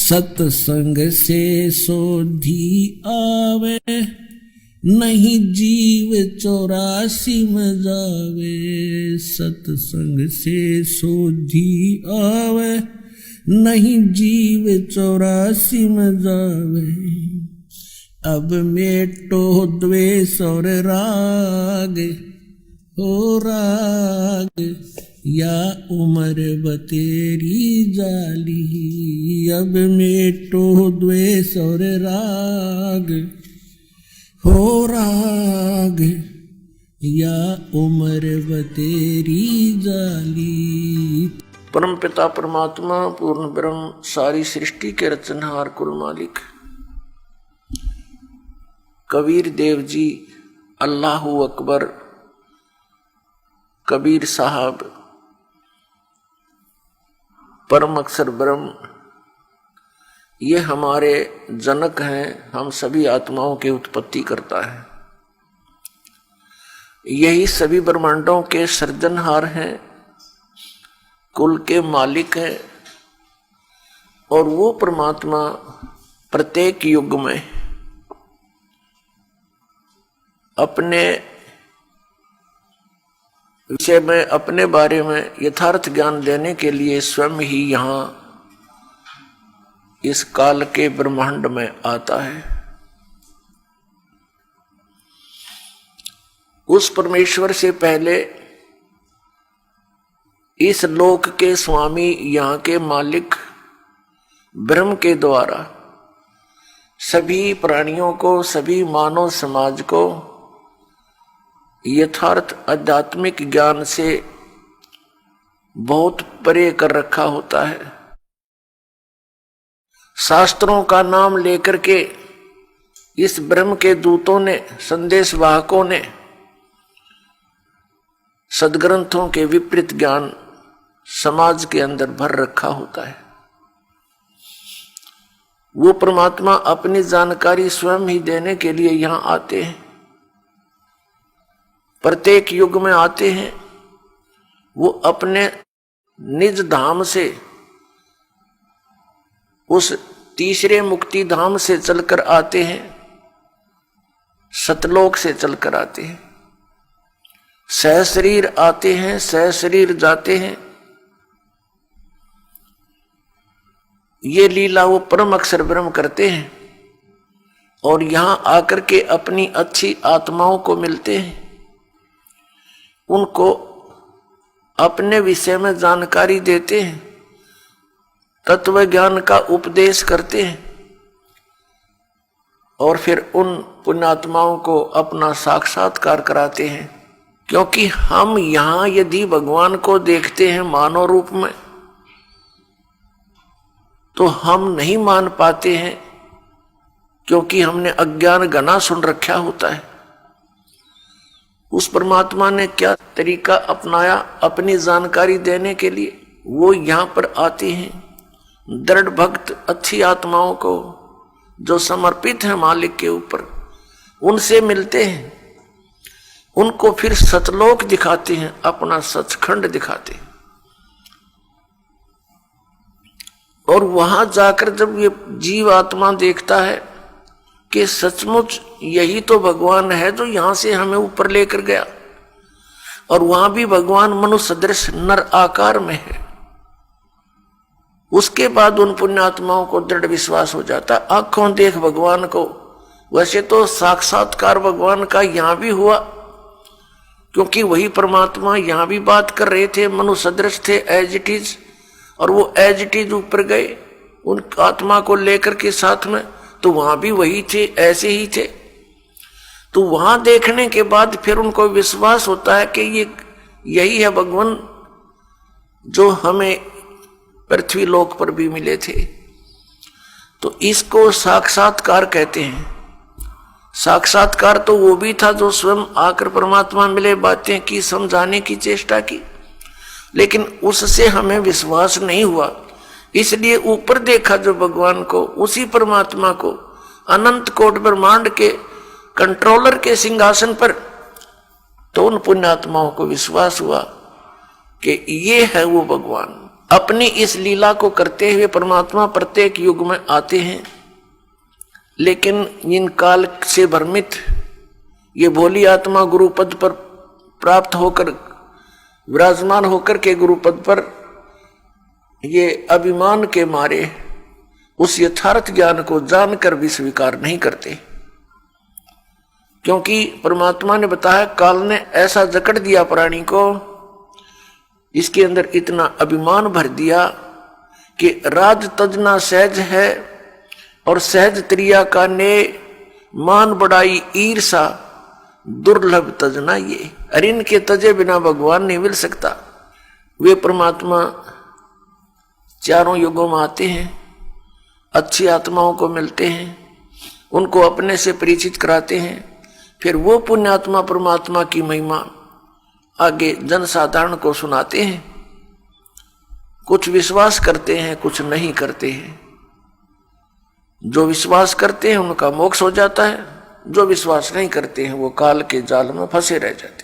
सत्संग से सोधी आवे, नहीं जीव 84 में जावे। सत्संग से सोधी आवे, नहीं जीव 84 में जावे। अब मेटो द्वेष और राग, हो राग या उम्र बतेरी जाली। अब मेटो द्वेष और राग, हो राग या उम्र बतेरी जाली। परम पिता परमात्मा पूर्ण ब्रह्म सारी सृष्टि के रचनहार कुल मालिक कबीर देव जी अल्लाहू अकबर कबीर साहब परम अक्षर ब्रह्म ये हमारे जनक हैं। हम सभी आत्माओं की उत्पत्ति करता है। यही सभी ब्रह्मांडों के सृजनहार हैं, कुल के मालिक हैं। और वो परमात्मा प्रत्येक युग में अपने विषय में, अपने बारे में यथार्थ ज्ञान देने के लिए स्वयं ही यहाँ इस काल के ब्रह्मांड में आता है। उस परमेश्वर से पहले इस लोक के स्वामी, यहाँ के मालिक ब्रह्म के द्वारा सभी प्राणियों को, सभी मानव समाज को यथार्थ आध्यात्मिक ज्ञान से बहुत परे कर रखा होता है। शास्त्रों का नाम लेकर के इस ब्रह्म के दूतों ने, संदेश वाहकों ने सदग्रंथों के विपरीत ज्ञान समाज के अंदर भर रखा होता है। वो परमात्मा अपनी जानकारी स्वयं ही देने के लिए यहां आते हैं, प्रत्येक युग में आते हैं। वो अपने निज धाम से, उस तीसरे मुक्ति धाम से चलकर आते हैं, सतलोक से चलकर आते हैं। सहशरीर आते हैं, सहशरीर जाते हैं। ये लीला वो परम अक्षर ब्रह्म करते हैं और यहां आकर के अपनी अच्छी आत्माओं को मिलते हैं, उनको अपने विषय में जानकारी देते हैं, तत्व ज्ञान का उपदेश करते हैं और फिर उन पुण्यात्माओं को अपना साक्षात्कार कराते हैं। क्योंकि हम यहां यदि भगवान को देखते हैं मानव रूप में, तो हम नहीं मान पाते हैं, क्योंकि हमने अज्ञान घना सुन रखा होता है। उस परमात्मा ने क्या तरीका अपनाया अपनी जानकारी देने के लिए? वो यहां पर आते हैं, दृढ़ भक्त अच्छी आत्माओं को जो समर्पित है मालिक के ऊपर, उनसे मिलते हैं, उनको फिर सतलोक दिखाते हैं, अपना सचखंड दिखाते हैं। और वहां जाकर जब ये जीव आत्मा देखता है कि सचमुच यही तो भगवान है जो यहां से हमें ऊपर लेकर गया, और वहां भी भगवान मनुष्य सदृश नर आकार में है, उसके बाद उन पुण्यात्माओं को दृढ़ विश्वास हो जाता। आंखों देख भगवान को, वैसे तो साक्षात्कार भगवान का यहां भी हुआ, क्योंकि वही परमात्मा यहां भी बात कर रहे थे, मनुष्य सदृश थे एज इट इज, और वो एज इट इज ऊपर गए उन आत्मा को लेकर के साथ में, तो वहां भी वही थे, ऐसे ही थे। तो वहां देखने के बाद फिर उनको विश्वास होता है कि ये यही है भगवान जो हमें पृथ्वी लोक पर भी मिले थे। तो इसको साक्षात्कार कहते हैं। साक्षात्कार तो वो भी था जो स्वयं आकर परमात्मा मिले, बातें की, समझाने की चेष्टा की, लेकिन उससे हमें विश्वास नहीं हुआ। इसलिए ऊपर देखा जो भगवान को, उसी परमात्मा को, अनंत कोट ब्रह्मांड के कंट्रोलर के सिंहासन पर, तो उन पुण्यात्माओं को विश्वास हुआ कि ये है वो भगवान। अपनी इस लीला को करते हुए परमात्मा प्रत्येक युग में आते हैं, लेकिन इन काल से भ्रमित ये भोली आत्मा गुरु पद पर प्राप्त होकर विराजमान होकर के गुरु पद पर ये अभिमान के मारे उस यथार्थ ज्ञान को जानकर भी स्वीकार नहीं करते, क्योंकि परमात्मा ने बताया काल ने ऐसा जकड़ दिया प्राणी को, इसके अंदर इतना अभिमान भर दिया कि राज तजना सहज है और सहज त्रिया का ने मान बढ़ाई ईर्षा दुर्लभ तजना ये। अरे इनके तजे बिना भगवान नहीं मिल सकता। वे परमात्मा चारों युगों में आते हैं, अच्छी आत्माओं को मिलते हैं, उनको अपने से परिचित कराते हैं, फिर वो पुण्यात्मा परमात्मा की महिमा आगे जनसाधारण को सुनाते हैं। कुछ विश्वास करते हैं, कुछ नहीं करते हैं। जो विश्वास करते हैं उनका मोक्ष हो जाता है, जो विश्वास नहीं करते हैं वो काल के जाल में फंसे रह जाते हैं।